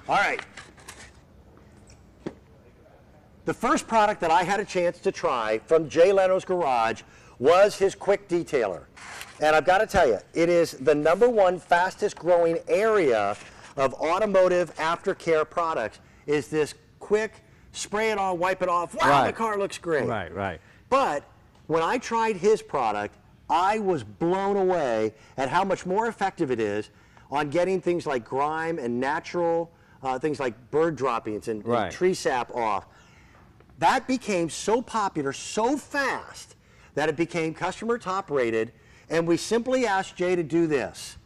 All right. The first product that I had a chance to try from Jay Leno's garage was his quick detailer. And I've got to tell you, it is the #1 fastest growing area of automotive aftercare products is this quick, spray it on, wipe it off, wow, the car looks great. Right, right. But when I tried his product, I was blown away at how much more effective it is on getting things like grime and natural things like bird droppings and tree sap off. That became so popular so fast that it became customer top rated, and we simply asked Jay to do this.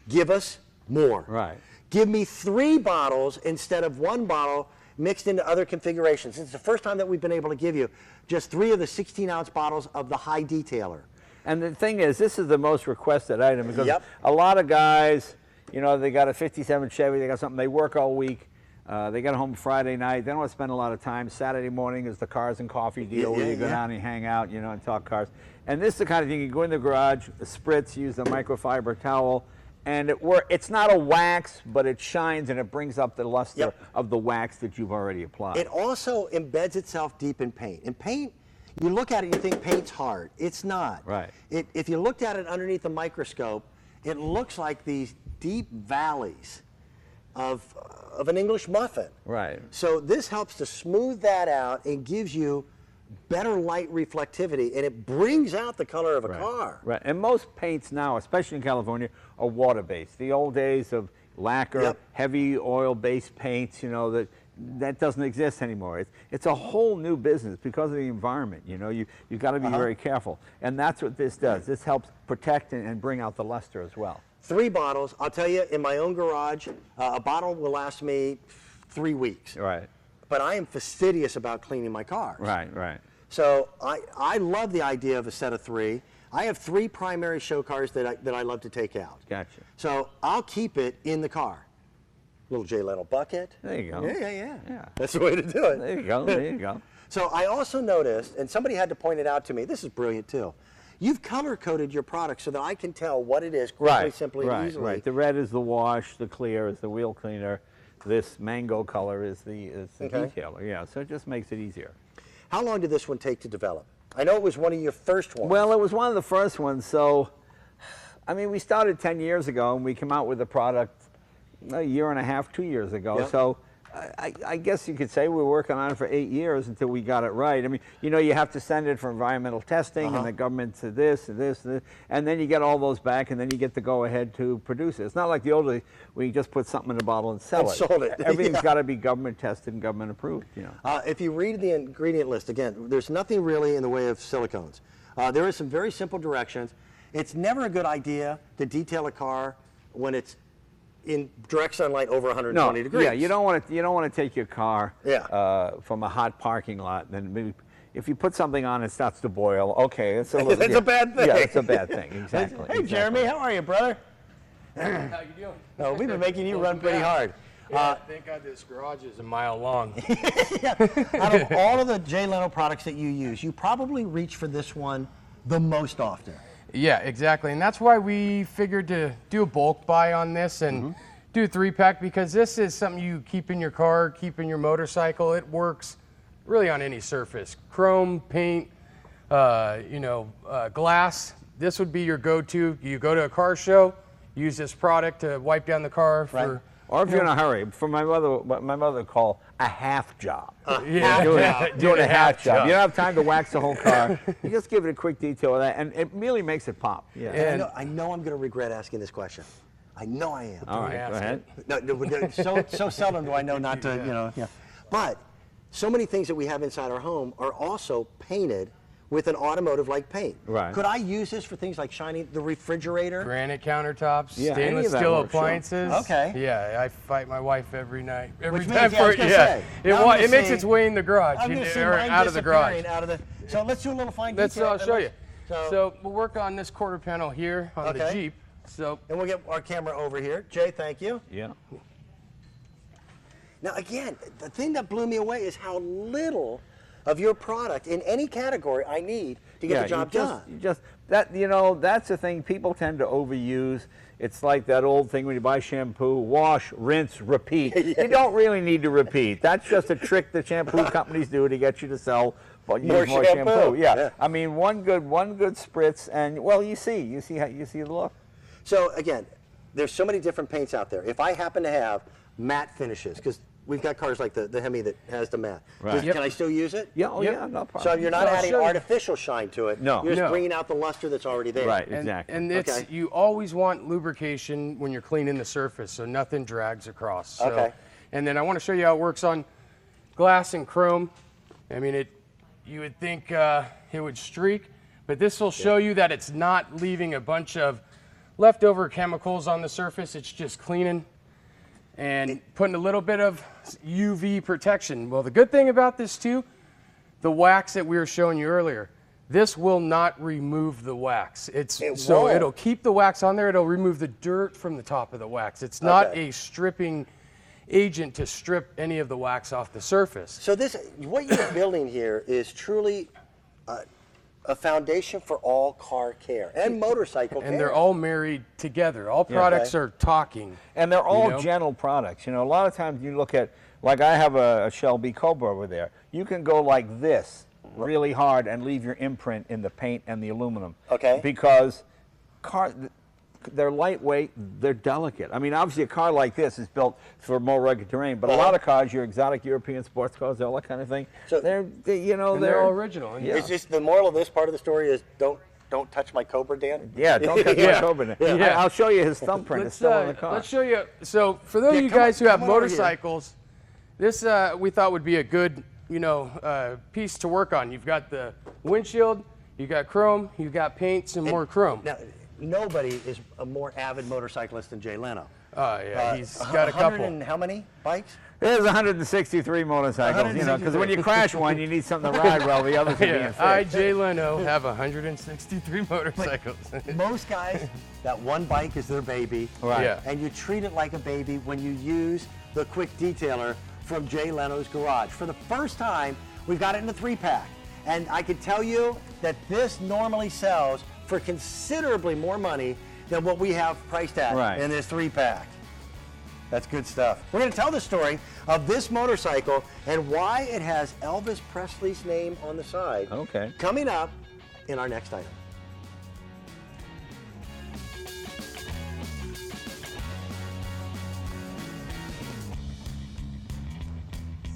Give us more. Right. Give me 3 bottles instead of 1 bottle mixed into other configurations. It's the first time that we've been able to give you just 3 of the 16-ounce bottles of the high detailer. And the thing is, this is the most requested item because a lot of guys, you know, they got a 57 Chevy, they got something, they work all week. They get home Friday night. They don't want to spend a lot of time. Saturday morning is the cars and coffee deal where you go down and hang out, you know, and talk cars. And this is the kind of thing you go in the garage, spritz, use the microfiber towel, and it's not a wax, but it shines and it brings up the luster of the wax that you've already applied. It also embeds itself deep in paint. In paint, you look at it and you think paint's hard. It's not. Right. If you looked at it underneath the microscope, it looks like these deep valleys of an English muffin. Right. So this helps to smooth that out and gives you better light reflectivity, and it brings out the color of a car. Right. And most paints now, especially in California, are water-based. The old days of lacquer, heavy oil-based paints, you know, that doesn't exist anymore. It's a whole new business because of the environment. You know, you've got to be very careful, and that's what this does. This helps protect and bring out the luster as well. 3 bottles. I'll tell you, in my own garage, a bottle will last me 3 weeks. Right. But I am fastidious about cleaning my cars. Right, right. So I love the idea of a set of 3. I have 3 primary show cars that I love to take out. Gotcha. So I'll keep it in the car. Little Jay Leno bucket. There you go. Yeah. That's the way to do it. There you go. There you go. So I also noticed, and somebody had to point it out to me, this is brilliant too. You've color-coded your product so that I can tell what it is quickly, simply, and easily. Right. The red is the wash, the clear is the wheel cleaner, this mango color is the detailer. Yeah, so it just makes it easier. How long did this one take to develop? I know it was one of your first ones. Well, it was one of the first ones, so, I mean, we started 10 years ago, and we came out with a product a year and a half, 2 years ago, so I guess you could say we were working on it for 8 years until we got it right. I mean, you know, you have to send it for environmental testing, and the government to this, and this, and then you get all those back, and then you get to go ahead to produce it. It's not like the old days where you just put something in a bottle and sell it. Sold it. Everything's got to be government tested and government approved, you know. If you read the ingredient list, again, there's nothing really in the way of silicones. There are some very simple directions. It's never a good idea to detail a car when it's in direct sunlight over 120 degrees. Yeah, you don't want to take your car from a hot parking lot. Then maybe if you put something on, it starts to boil. Okay, it's a bad thing. Yeah, it's a bad thing. Exactly. Hey, Jeremy, how are you, brother? How you doing? Oh, we've been making you run pretty hard. Yeah, thank God this garage is a mile long. Out of all of the Jay Leno products that you use, you probably reach for this one the most often. Yeah, exactly. And that's why we figured to do a bulk buy on this and do a 3-pack, because this is something you keep in your car, keep in your motorcycle. It works really on any surface. Chrome, paint, glass. This would be your go-to. You go to a car show, use this product to wipe down the car for... Or if you're in a hurry, for my mother, what my mother would call a half job. Doing a half job. You don't have time to wax the whole car. You just give it a quick detail of that, and it really makes it pop. Yeah. And I know I'm going to regret asking this question. I know I am. All right, go ahead. No, so seldom do I know not to, you know. Yeah. But so many things that we have inside our home are also painted with an automotive-like paint. Right. Could I use this for things like shining the refrigerator? Granite countertops, Yeah, stainless steel appliances. Sure. Okay. Yeah, I fight my wife every night. Which means, it makes its way in the garage, or out of the garage. So let's do a little fine detail. I'll show you. So we'll work on this quarter panel here on the Jeep. So, and we'll get our camera over here. Jay, thank you. Yeah. Now again, the thing that blew me away is how little of your product in any category I need to get the job done. That's the thing. People tend to overuse. It's like that old thing when you buy shampoo, wash, rinse, repeat. You don't really need to repeat. That's just a trick the shampoo companies do to get you to sell more shampoo. Yeah. I mean, one good spritz, and well, you see the look. So again, there's so many different paints out there. If I happen to have matte finishes, because we've got cars like the Hemi that has the matte. Right. Can I still use it? Yeah, yeah, no problem. So you're not adding artificial shine to it. No. You're just bringing out the luster that's already there. Right, exactly. And it's, you always want lubrication when you're cleaning the surface, so nothing drags across. So, Okay. And then I want to show you how it works on glass and chrome. I mean, you would think it would streak, but this will show you that it's not leaving a bunch of leftover chemicals on the surface. It's just cleaning and putting a little bit of UV protection. Well, the good thing about this too, the wax that we were showing you earlier, this will not remove the wax. It'll keep the wax on there. It'll remove the dirt from the top of the wax. It's not a stripping agent to strip any of the wax off the surface. So what you're building here is truly a foundation for all car care and motorcycle care. And they're all married together. All products are talking. And they're all gentle products. You know, a lot of times you look at, like I have a Shelby Cobra over there. You can go like this really hard and leave your imprint in the paint and the aluminum. Okay. Because they're lightweight, they're delicate. I mean, obviously a car like this is built for more rugged terrain, but a lot of cars, your exotic European sports cars, all that kind of thing, so they're all original. Yeah. It's just the moral of this part of the story is don't touch my Cobra, Dan. Yeah, don't touch my Cobra. Yeah. I'll show you his thumbprint. It's still in the car. Let's show you. So for those of you guys who have motorcycles, this we thought would be a good piece to work on. You've got the windshield, you've got chrome, you've got paints and more chrome. Now, nobody is a more avid motorcyclist than Jay Leno. Yeah, he's got a couple. And how many bikes? There's 163 motorcycles, because when you crash one, you need something to ride while the others are being fixed. I, Jay Leno, have 163 motorcycles. Most guys, that one bike is their baby. Right. Yeah. And you treat it like a baby when you use the quick detailer from Jay Leno's Garage. For the first time, we've got it in a 3-pack. And I can tell you that this normally sells for considerably more money than what we have priced at in this 3-pack. That's good stuff. We're going to tell the story of this motorcycle and why it has Elvis Presley's name on the side. Okay. Coming up in our next item.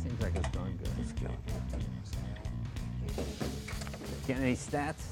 Seems like it's going good. Getting any stats?